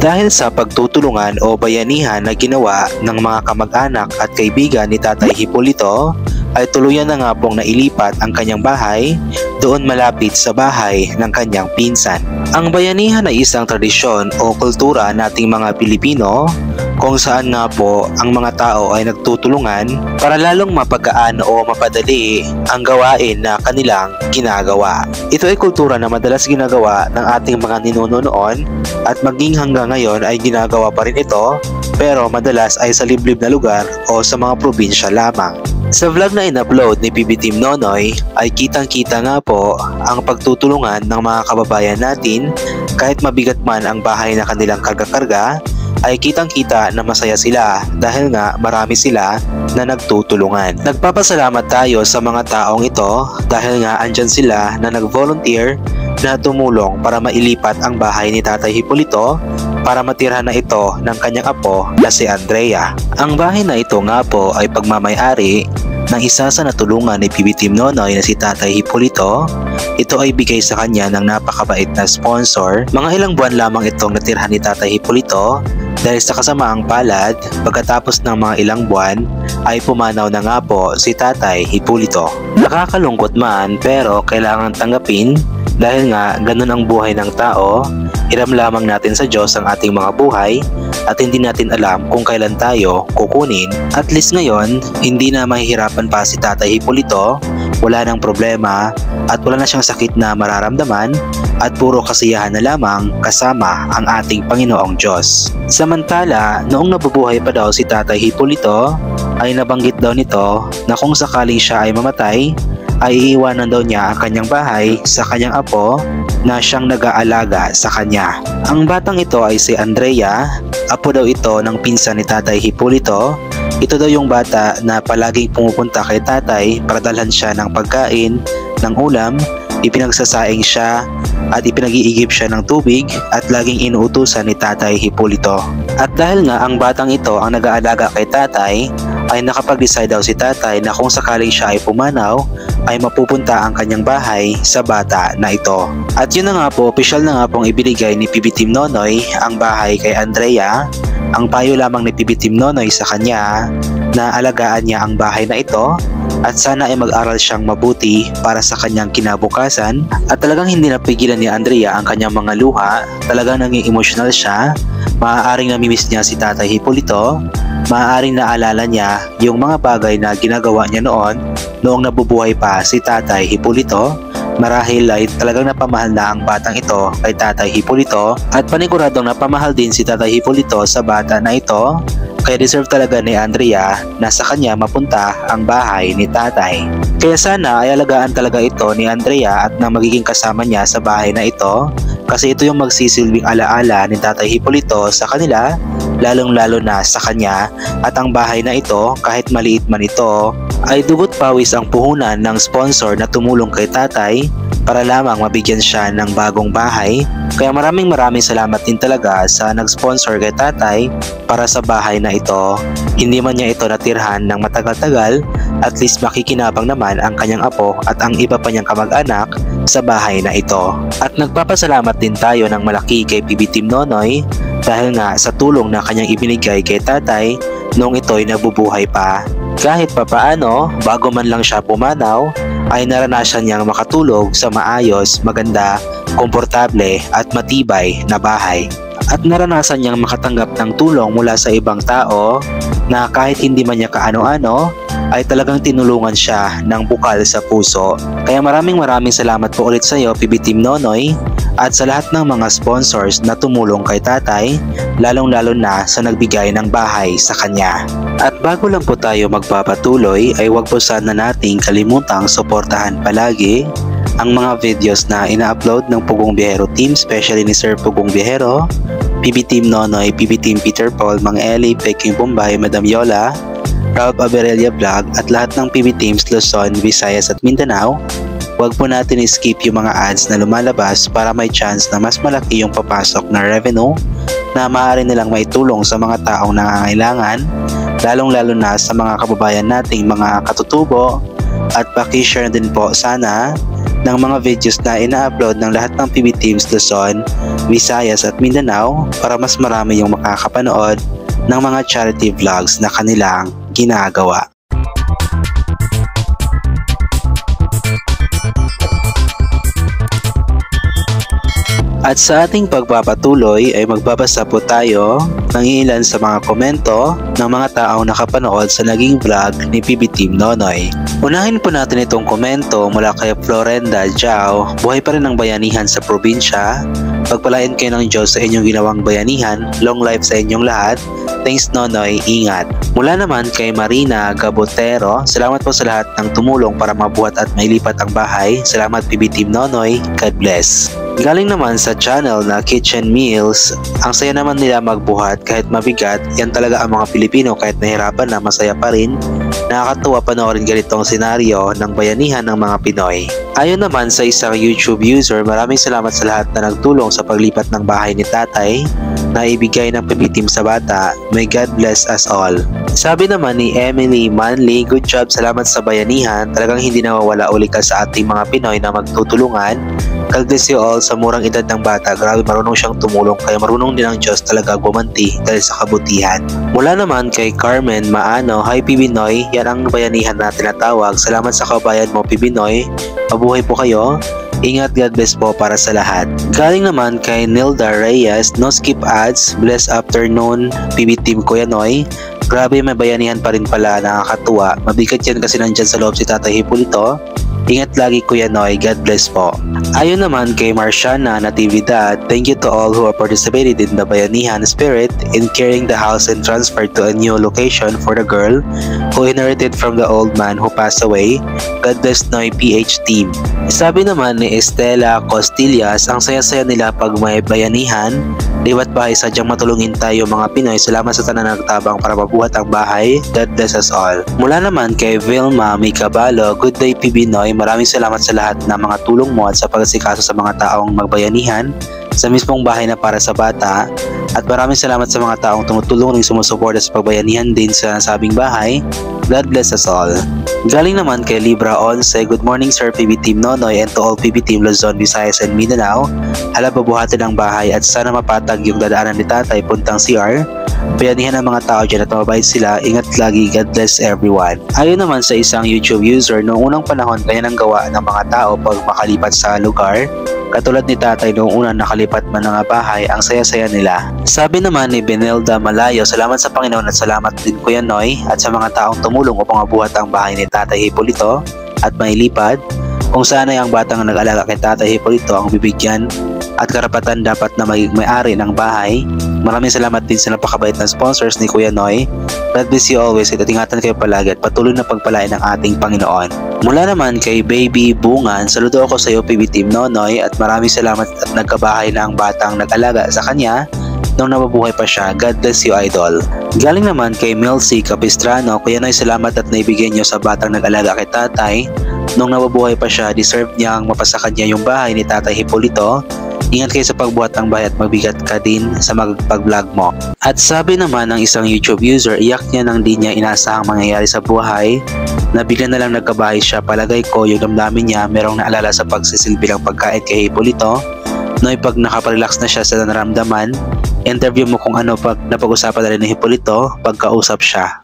Dahil sa pagtutulungan o bayanihan na ginawa ng mga kamag-anak at kaibigan ni Tatay Hipolito, ay tuluyan na nga pong nailipat ang kanyang bahay doon malapit sa bahay ng kanyang pinsan. Ang bayanihan ay isang tradisyon o kultura nating mga Pilipino kung saan nga po ang mga tao ay nagtutulungan para lalong mapagkaan o mapadali ang gawain na kanilang ginagawa. Ito ay kultura na madalas ginagawa ng ating mga ninuno noon at maging hanggang ngayon ay ginagawa pa rin ito, pero madalas ay sa liblib na lugar o sa mga probinsya lamang. Sa vlog na in-upload ni PB Team Nonoy ay kitang-kita nga po ang pagtutulungan ng mga kababayan natin kahit mabigat man ang bahay na kanilang karga-karga, ay kitang-kita na masaya sila dahil nga marami sila na nagtutulungan. Nagpapasalamat tayo sa mga taong ito dahil nga andyan sila na nag-volunteer na tumulong para mailipat ang bahay ni Tatay Hipolito para matirhan na ito ng kanyang apo na si Andrea. Ang bahay na ito nga po ay pagmamay-ari ng isa sa natulungan ni PB Team Nonoy na si Tatay Hipolito. Ito ay bigay sa kanya ng napakabait na sponsor. Mga ilang buwan lamang itong natirhan ni Tatay Hipolito dahil sa kasamaang palad, pagkatapos ng mga ilang buwan ay pumanaw na nga po si Tatay Hipolito. Nakakalungkot man pero kailangan tanggapin dahil nga ganun ang buhay ng tao. Hiram lamang natin sa Diyos ang ating mga buhay at hindi natin alam kung kailan tayo kukunin. At least ngayon, hindi na mahihirapan pa si Tatay Hipolito, wala nang problema at wala na siyang sakit na mararamdaman at puro kasiyahan na lamang kasama ang ating Panginoong Diyos. Samantala, noong nabubuhay pa daw si Tatay Hipolito, ay nabanggit daw nito na kung sakaling siya ay mamatay, ay iiwanan daw niya ang kanyang bahay sa kanyang apo na siyang nag-aalaga sa kanya. Ang batang ito ay si Andrea, apo daw ito ng pinsan ni Tatay Hipolito. Ito daw yung bata na palaging pumupunta kay tatay para dalhan siya ng pagkain, ng ulam, ipinagsasaing siya at ipinag-iigib siya ng tubig at laging inuutusan ni Tatay Hipolito. At dahil nga ang batang ito ang nag-aalaga kay tatay, ay nakapag-decide daw si tatay na kung sakaling siya ay pumanaw, ay mapupunta ang kanyang bahay sa bata na ito. At yun na nga po, opisyal na nga pong ibinigay ni PB Team Nonoy ang bahay kay Andrea. Ang payo lamang ni PB Team Nonoy sa kanya na alagaan niya ang bahay na ito at sana ay mag-aral siyang mabuti para sa kanyang kinabukasan. At talagang hindi napigilan ni Andrea ang kanyang mga luha, talagang naging emotional siya. Maaaring namimiss niya si Tatay Hipolito, maaaring naalala niya yung mga bagay na ginagawa niya noong nabubuhay pa si Tatay Hipolito. Marahil ay talagang napamahal na ang batang ito kay Tatay Hipolito at paniguradong napamahal din si Tatay Hipolito sa bata na ito. Kaya deserve talaga ni Andrea na sa kanya mapunta ang bahay ni tatay. Kaya sana ay alagaan talaga ito ni Andrea at nang magiging kasama niya sa bahay na ito, kasi ito yung magsisilbing alaala ni Tatay Hipolito sa kanila, lalong-lalo na sa kanya. At ang bahay na ito, kahit maliit man ito, ay dugot pawis ang puhunan ng sponsor na tumulong kay tatay para lamang mabigyan siya ng bagong bahay. Kaya maraming salamat din talaga sa nag-sponsor kay tatay para sa bahay na ito. Hindi man niya ito natirhan ng matagal-tagal, at least makikinabang naman ang kanyang apo at ang iba pa niyang kamag-anak sa bahay na ito. At nagpapasalamat din tayo ng malaki kay PB Team Nonoy dahil nga sa tulong na kanyang ibinigay kay tatay noong ito'y nabubuhay pa. Kahit papaano, bago man lang siya pumanaw, ay naranasan niyang makatulog sa maayos, maganda, komportable at matibay na bahay. At naranasan niyang makatanggap ng tulong mula sa ibang tao na kahit hindi man niya kaano-ano, ay talagang tinulungan siya ng bukal sa puso. Kaya maraming salamat po ulit sa iyo, PB Team Nonoy, at sa lahat ng mga sponsors na tumulong kay tatay, lalong-lalo na sa nagbigay ng bahay sa kanya. At bago lang po tayo magpapatuloy, ay huwag po sana nating kalimutang suportahan palagi ang mga videos na ina-upload ng Pugong Biyahero Team, especially ni Sir Pugong Biyahero, PB Team Nonoy, PB Team Peter Paul, Mang Eli, Peking Bombay, Madam Yola, Ralph Aberelia Vlog at lahat ng PB Teams Luzon, Visayas at Mindanao. Huwag po natin i-skip yung mga ads na lumalabas para may chance na mas malaki yung papasok na revenue na maaari nilang maitulong sa mga taong nangangailangan, lalong-lalo na sa mga kababayan nating mga katutubo. At paki-share din po sana ng mga videos na ina-upload ng lahat ng PB Teams Luzon, Visayas at Mindanao para mas marami yung makakapanood ng mga charity vlogs na kanilang ginagawa. At sa ating pagpapatuloy ay magbabasa po tayo ng ilan sa mga komento ng mga taong nakapanood sa naging vlog ni PB Team Nonoy. Unahin po natin itong komento mula kay Florenda Jao. Buhay pa rin ang bayanihan sa probinsya. Pagpalain kayo ng Diyos sa inyong ginawang bayanihan. Long life sa inyong lahat. Thanks Nonoy, ingat. Mula naman kay Marina Gabotero, salamat po sa lahat ng tumulong para mabuhat at mailipat ang bahay. Salamat PB Team Nonoy, God bless. Galing naman sa channel na Kitchen Meals, ang saya naman nila magbuhat kahit mabigat. Yan talaga ang mga Pilipino, kahit nahirapan na masaya pa rin. Nakakatuwa panoorin ganitong senaryo ng bayanihan ng mga Pinoy. Ayon naman sa isang YouTube user, maraming salamat sa lahat na nagtulong sa paglipat ng bahay ni tatay na ibigay ng PB Team sa bata. May God bless us all. Sabi naman ni Emily Manley, good job, salamat sa bayanihan. Talagang hindi nawawala uli ka sa ating mga Pinoy na magtutulungan. God bless you all. Sa murang edad ng bata, grabe marunong siyang tumulong, kaya marunong din ang Diyos talaga gumanti dahil sa kabutihan. Mula naman kay Carmen Maano, hi PB Noy, yan ang bayanihan na tinatawag. Salamat sa kabayan mo PB Noy. Mabuhay po kayo. Ingat, God bless po para sa lahat. Galing naman kay Nilda Reyes, no skip ads, bless afternoon PB Team Kuya Noy. Grabe, may bayanihan pa rin pala, nakakatuwa. Mabigat yan kasi nandyan sa loob si Tatay Hipólito. Ingat lagi Kuya Noy, God bless po. Ayon naman kay Marciana Natividad, thank you to all who have participated in the bayanihan spirit in carrying the house and transferred to a new location for the girl who inherited from the old man who passed away. God bless Noy PH Team. Sabi naman ni Estela Costillas, ang saya-saya nila pag may bayanihan. Liwat bahay, sadyang matulungin tayo mga Pinoy. Salamat sa tanan nagtabang para mabuhat ang bahay. God bless us all. Mula naman kay Vilma Micabalo, good day PB Noy. Maraming salamat sa lahat ng mga tulong mo at sa pag-asikaso sa mga taong magbayanihan sa mismong bahay na para sa bata. At maraming salamat sa mga taong tumutulong rin sumusuporta sa pagbayanihan din sa nasabing bahay. God bless us all. Galing naman kay Libra Once, good morning Sir PB Team Nonoy and to all PB Team Luzon, Visayas and Mindanao. Hala, babuhatin ang bahay at sana mapatag yung dadaanan ni tatay puntang CR. Bayanihan ang mga tao dyan at mabait sila. Ingat lagi, God bless everyone. Ayon naman sa isang YouTube user, noong unang panahon kaya nang gawa ng mga tao pag makalipat sa lugar. Katulad ni tatay noong unang nakalipat man ng bahay, ang saya-saya nila. Sabi naman ni Benelda Malayo, salamat sa Panginoon at salamat din Kuya Noy at sa mga taong tumulong upang mabuhat ang bahay ni Tatay Hipólito at mailipad. Kung saan ay ang batang nag-alaga kay Tatay Hipólito ang bibigyan at karapatan dapat na maging may-ari ng bahay. Maraming salamat din sa napakabait na sponsors ni Kuya Noy. God bless you always at ingatan kayo palagi at patuloy na pagpalain ng ating Panginoon. Mula naman kay Baby Bungan, saludo ako sa iyo PB Team Nonoy at maraming salamat at nagkabahay na ang batang nag-alaga sa kanya nung nababuhay pa siya. God bless you idol. Galing naman kay Melcy Capistrano, Kuya Noy, salamat at naibigay niyo sa batang nag-alaga kay tatay. Nung nababuhay pa siya, deserve niyang mapasakan niya yung bahay ni Tatay Hipólito. Ingat kayo sa pagbuhat ng bahay at magbigat ka din sa magpag-vlog mo. At sabi naman ng isang YouTube user, iyak niya nang di niya inasahang mangyayari sa buhay. Nabigla na lang nagkabahay siya. Palagay ko yung damdamin niya merong naalala sa pagsisilbi ng pagkain kay Hipólito. Noy, pag nakaparelax na siya sa naramdaman, interview mo kung ano pag napag-usapan na rin ni Hipólito pagkausap siya.